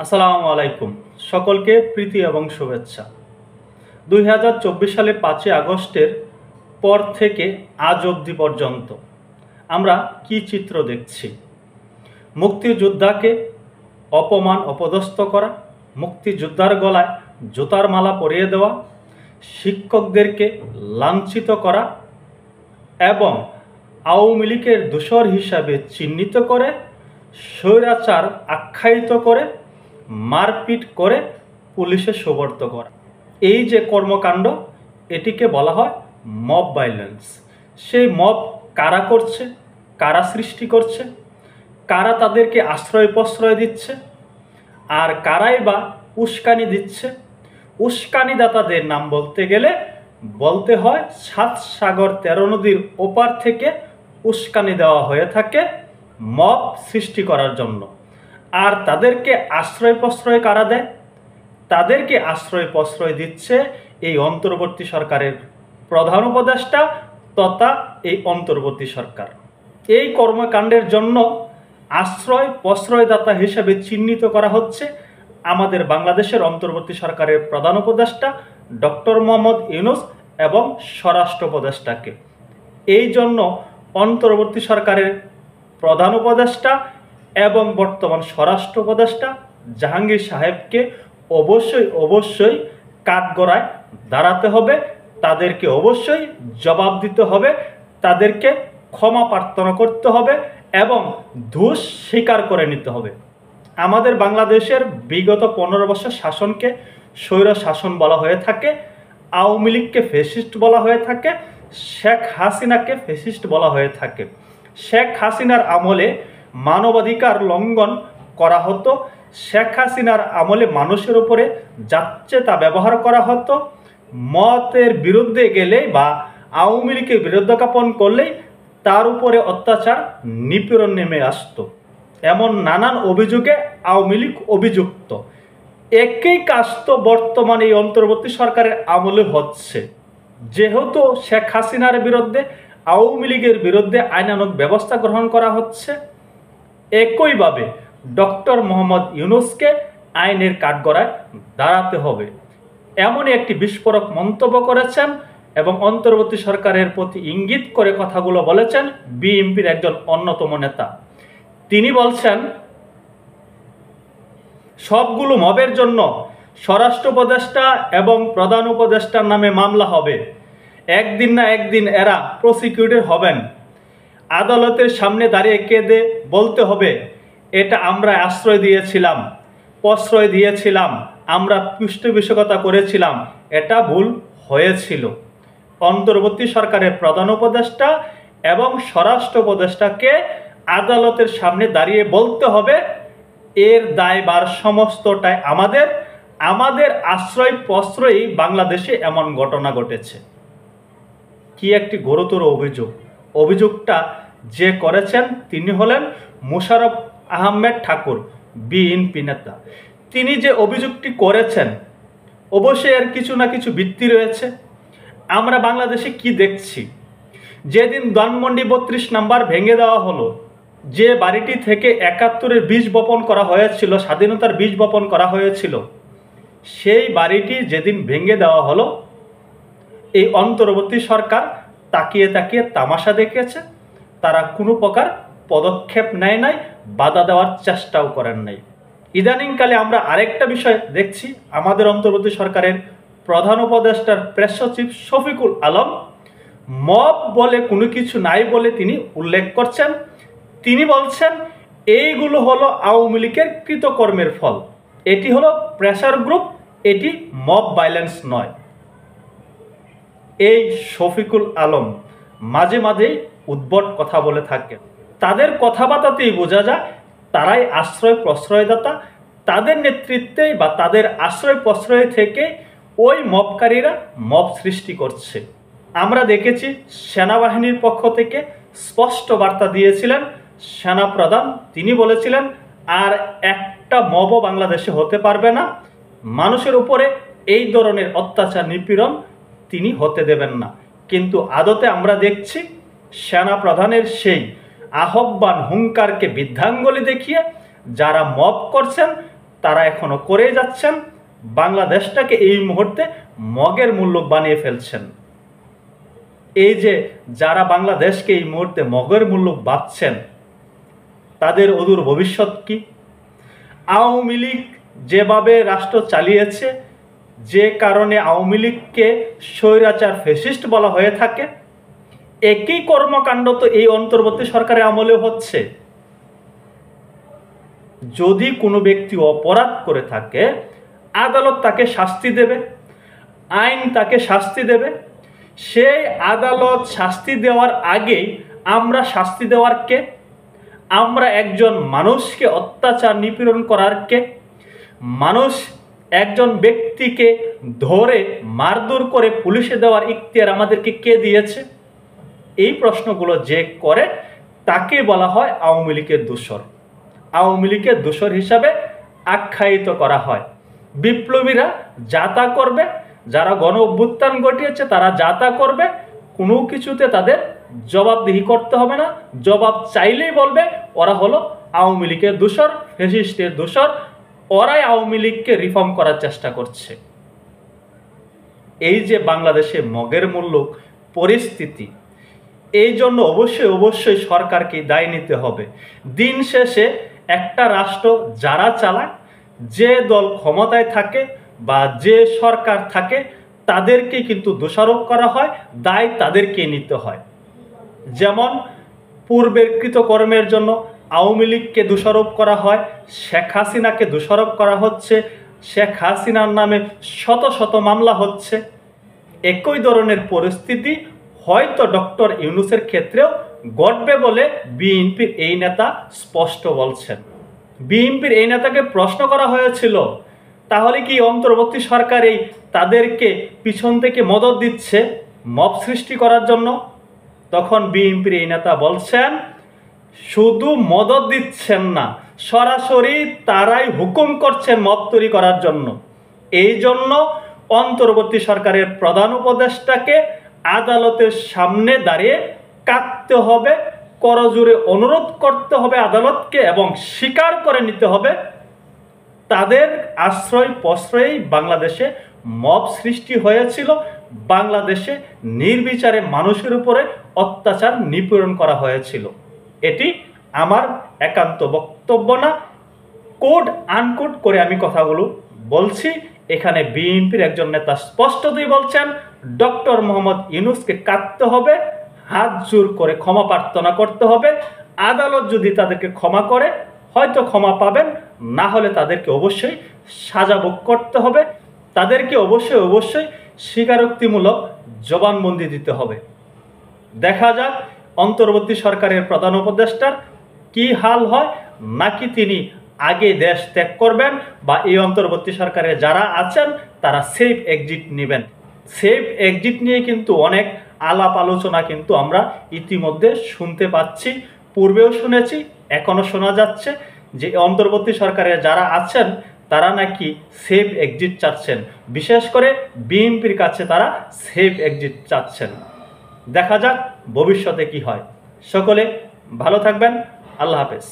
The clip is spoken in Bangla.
আসসালামু আলাইকুম। সকলকে প্রীতি এবং শুভেচ্ছা। 2024 সালে 5 আগস্টের পর থেকে আজ অবধি পর্যন্ত আমরা কি চিত্র দেখছি? মুক্তিযোদ্ধাকে অপমান অপদস্থ করা, মুক্তিযোদ্ধার গলায় জুতার মালা পরিয়ে দেওয়া, শিক্ষকদেরকে লাঞ্ছিত করা এবং আওয়ামী লীগের দোসর হিসাবে চিহ্নিত করে স্বৈরাচার আখ্যায়িত করে মারপিট করে পুলিশে সোপর্দ করা, এই যে কর্মকাণ্ড, এটিকে বলা হয় মব ভায়োলেন্স। সেই মব কারা করছে, কারা সৃষ্টি করছে, কারা তাদেরকে আশ্রয় প্রশ্রয় দিচ্ছে, আর কারাই বা উস্কানি দিচ্ছে? উস্কানিদাতাদের নাম বলতে গেলে বলতে হয় 7 সাগর 13 নদীর ওপার থেকে উস্কানি দেওয়া হয়ে থাকে মব সৃষ্টি করার জন্য। আর তাদেরকে আশ্রয় প্রশ্রয় কারা দেয়? তাদেরকে আশ্রয় প্রশ্রয় দিচ্ছে এই অন্তর্বর্তী সরকারের প্রধান উপদেষ্টা তথা এই অন্তর্বর্তী সরকার। এই কর্মকাণ্ডের জন্য আশ্রয় প্রশ্রয়দাতা হিসেবে চিহ্নিত করা হচ্ছে আমাদের বাংলাদেশের অন্তর্বর্তী সরকারের প্রধান উপদেষ্টা ডক্টর মোহাম্মদ ইউনূস এবং স্বরাষ্ট্র উপদেষ্টাকে। এই জন্য অন্তর্বর্তী সরকারের প্রধান উপদেষ্টা এবং বর্তমান স্বরাষ্ট্র উপদেষ্টা জাহাঙ্গীর সাহেবকে অবশ্যই কাঠগড়ায় দাঁড়াতে হবে, তাদেরকে অবশ্যই জবাব দিতে হবে, তাদেরকে ক্ষমা প্রার্থনা করতে হবে এবং দোষ স্বীকার করে নিতে হবে। আমাদের বাংলাদেশের বিগত 15 বছর শাসনকে স্বৈর শাসন বলা হয়ে থাকে, আওয়ামী লীগকে ফ্যাসিস্ট বলা হয়ে থাকে, শেখ হাসিনাকে ফ্যাসিস্ট বলা হয়ে থাকে। শেখ হাসিনার আমলে মানবাধিকার লঙ্ঘন করা হতো, শেখ হাসিনার আমলে মানুষের উপরে যাচ্ছে তা ব্যবহার করা হতো, মতের বিরুদ্ধে গেলে বা আওয়ামী লীগের বিরুদ্ধে জ্ঞাপন করলেই তার উপরে অত্যাচার নিপীড়ন নেমে আসতো। এমন নানান অভিযোগে আওয়ামী লীগ অভিযুক্ত। একই কাজ তো বর্তমানে এই অন্তর্বর্তী সরকারের আমলে হচ্ছে। যেহেতু শেখ হাসিনার বিরুদ্ধে আওয়ামী লীগের বিরুদ্ধে আইনানুগ ব্যবস্থা গ্রহণ করা হচ্ছে, একইভাবে ডক্টর মোহাম্মদ ইউনূসকে আইনের কাঠগড়ায় দাঁড়াতে হবে, এমনই একটি বিস্ফোরক মন্তব্য করেছেন এবং অন্তর্বর্তী সরকারের প্রতি ইঙ্গিত করে কথাগুলো বলেছেন বিএনপির একজন অন্যতম নেতা। তিনি বলছেন, সবগুলো মবের জন্য স্বরাষ্ট্র উপদেষ্টা এবং প্রধান উপদেষ্টার নামে মামলা হবে। একদিন না একদিন এরা প্রসিকিউটেড হবেন। আদালতের সামনে দাঁড়িয়ে কেঁদে বলতে হবে, এটা আমরা আশ্রয় দিয়েছিলাম, প্রশ্রয় দিয়েছিলাম, আমরা পৃষ্ঠপোষকতা করেছিলাম, এটা ভুল হয়েছিল। অন্তর্বর্তী সরকারের প্রধান উপদেষ্টা এবং স্বরাষ্ট্র উপদেষ্টাকে আদালতের সামনে দাঁড়িয়ে বলতে হবে, এর দায়ভার সমস্তটাই আমাদের আশ্রয় প্রশ্রয়ই বাংলাদেশে এমন ঘটনা ঘটেছে। কি একটি গুরুতর অভিযোগটা যে করেছেন তিনি হলেন মোশাররফ আহমেদ ঠাকুর, বিএনপি নেতা। তিনি যে অভিযোগটি করেছেন অবশ্যই এর কিছু না কিছু ভিত্তি রয়েছে। আমরা বাংলাদেশে কি দেখছি? যেদিন ধানমন্ডি 32 নাম্বার ভেঙে দেওয়া হলো, যে বাড়িটি থেকে 71-এর বীজ বপন করা হয়েছিল, স্বাধীনতার বীজ বপন করা হয়েছিল, সেই বাড়িটি যেদিন ভেঙে দেওয়া হলো, এই অন্তর্বর্তী সরকার তাকিয়ে তাকিয়ে তামাশা দেখেছে। তারা কোনো প্রকার পদক্ষেপ নেয় নাই, বাধা দেওয়ার চেষ্টাও করেন নাই। ইদানিংকালে আমরা আরেকটা বিষয় দেখছি, আমাদের অন্তর্বর্তী সরকারের প্রধান উপদেষ্টার প্রেস সচিব শফিকুল আলম মব বলে কোনো কিছু নাই বলে তিনি উল্লেখ করছেন। তিনি বলছেন এইগুলো হলো আওয়ামী লীগের কৃতকর্মের ফল, এটি হলো প্রেসার গ্রুপ, এটি মব ভায়োলেন্স নয়। এই শফিকুল আলম মাঝে মাঝেই উদ্ভট কথা বলে থাকে, তাদের কথাবার্তাতেই বোঝা যায় তারাই আশ্রয় প্রশ্রয়দাতা। তাদের নেতৃত্বেই বা তাদের আশ্রয় প্রশ্রয় থেকে ওই মবকারীরা মব সৃষ্টি করছে। আমরা দেখেছি সেনাবাহিনীর পক্ষ থেকে স্পষ্ট বার্তা দিয়েছিলেন সেনাপ্রধান। তিনি বলেছিলেন আর একটা মবও বাংলাদেশে হতে পারবে না, মানুষের উপরে এই ধরনের অত্যাচার নিপীড়ন তিনি হতে দেবেন না। কিন্তু আদতে আমরা দেখছি সেনাপ্রধানের সেই আহ্বান হুঙ্কারকে বৃদ্ধাঙ্গুলি দেখিয়ে যারা মব করছেন তারা এখনো করে যাচ্ছেন, বাংলাদেশটাকে এই মুহূর্তে মগের মুল্লুক বানিয়ে ফেলছেন। এই যে যারা বাংলাদেশকে এই মুহূর্তে মগের মুল্লুক ভাবছেন, তাদের অদূর ভবিষ্যৎ কি? আওয়ামী লীগ যেভাবে রাষ্ট্র চালিয়েছে, যে কারণে আওয়ামী লীগকে স্বৈরাচার ফ্যাসিস্ট বলা হয়ে থাকে, একই কর্মকাণ্ড তো এই অন্তর্বর্তী সরকারের আমলে হচ্ছে। যদি কোনো ব্যক্তি অপরাধ করে থাকে, আদালত তাকে শাস্তি দেবে, আইন তাকে শাস্তি দেবে। সেই আদালত শাস্তি দেওয়ার আগেই আমরা শাস্তি দেওয়ার কে? আমরা একজন মানুষকে অত্যাচার নিপীড়ন করার কে? মানুষ একজন ব্যক্তিকে ধরে মারধর করে পুলিশে দেওয়ার ইখতিয়ার আমাদেরকে কে দিয়েছে? এই প্রশ্নগুলো যে করে তাকে বলা হয় আওয়ামী লীগের দোসর। আওয়ামী লীগের দোসর হিসাবে আখ্যায়িত করা হয়। বিপ্লবীরা যা তা করবে, যারা গণ অভ্যুত্থান ঘটিয়েছে তারা যা তা করবে, কোনো কিছুতে তাদের জবাবদিহি করতে হবে না। জবাব চাইলেই বলবে ওরা হলো আওয়ামী লীগের দোসর, ফ্যাসিস্টের দোসর, ওরাই আওয়ামী লীগকে রিফর্ম করার চেষ্টা করছে। এই যে বাংলাদেশে মগের মুল্লুক পরিস্থিতি, এই জন্য অবশ্যই সরকারকে দায় নিতে হবে। দিন শেষে একটা রাষ্ট্র যারা চালায়, যে দল ক্ষমতায় থাকে বা যে সরকার থাকে, তাদেরকে কিন্তু দোষারোপ করা হয়, দায় তাদেরকে নিতে হয়। যেমন পূর্বের কৃতকর্মের জন্য আওয়ামী লীগকে দোষারোপ করা হয়, শেখ হাসিনাকে দোষারোপ করা হচ্ছে, শেখ হাসিনার নামে শত শত মামলা হচ্ছে। একই ধরনের পরিস্থিতি হয়তো ডক্টর ইউনূসের ক্ষেত্রেও ঘটবে বলে বিএনপির এই নেতা স্পষ্ট বলছেন। বিএনপির এই নেতাকে প্রশ্ন করা হয়েছিল, তাহলে কি অন্তর্বর্তী সরকারই তাদেরকে পিছন থেকে মদদ দিচ্ছে মব সৃষ্টি করার জন্য? তখন বিএনপির এই নেতা বলছেন, শুধু মদদ দিচ্ছেন না, সরাসরি তারাই হুকুম করছেন মব তৈরি করার জন্য। এই জন্য অন্তর্বর্তী সরকারের প্রধান উপদেষ্টাকে আদালতের সামনে দাঁড়িয়ে কাঁদতে হবে, করজোড়ে অনুরোধ করতে হবে আদালতকে, এবং স্বীকার করে নিতে হবে তাদের আশ্রয় প্রশ্রয়েই বাংলাদেশে মব সৃষ্টি হয়েছিল, বাংলাদেশে নির্বিচারে মানুষের উপরে অত্যাচার নিপীড়ন করা হয়েছিল। এটি আমার একান্ত বক্তব্য না, কোড আনকোড করে আমি কথাগুলো বলছি। এখানে বিএনপির একজন নেতা স্পষ্টতই বলছেন ডক্টর মোহাম্মদ ইউনূসকে কাঁদতে হবে, হাত জোর করে ক্ষমা প্রার্থনা করতে হবে। আদালত যদি তাদেরকে ক্ষমা করে হয়তো ক্ষমা পাবেন, না হলে তাদেরকে অবশ্যই সাজা ভোগ করতে হবে, তাদেরকে অবশ্যই স্বীকারোক্তিমূলক জবানবন্দি দিতে হবে। দেখা যাক অন্তর্বর্তী সরকারের প্রধান উপদেষ্টার কি হাল হয়, নাকি তিনি আগে দেশ ত্যাগ করবেন, বা এই অন্তর্বর্তী সরকারে যারা আছেন তারা সেফ এক্সিট নেবেন। সেফ এক্সিট নিয়ে কিন্তু অনেক আলাপ আলোচনা কিন্তু আমরা ইতিমধ্যে শুনতে পাচ্ছি, পূর্বেও শুনেছি, এখনো শোনা যাচ্ছে যে অন্তর্বর্তী সরকারে যারা আছেন তারা নাকি সেফ এক্সিট চাচ্ছেন। বিশেষ করে বিএনপির কাছে তারা সেফ এক্সিট চাচ্ছেন। দেখা যাক ভবিষ্যতে কি হয়। সকলে ভালো থাকবেন। আল্লাহ হাফেজ।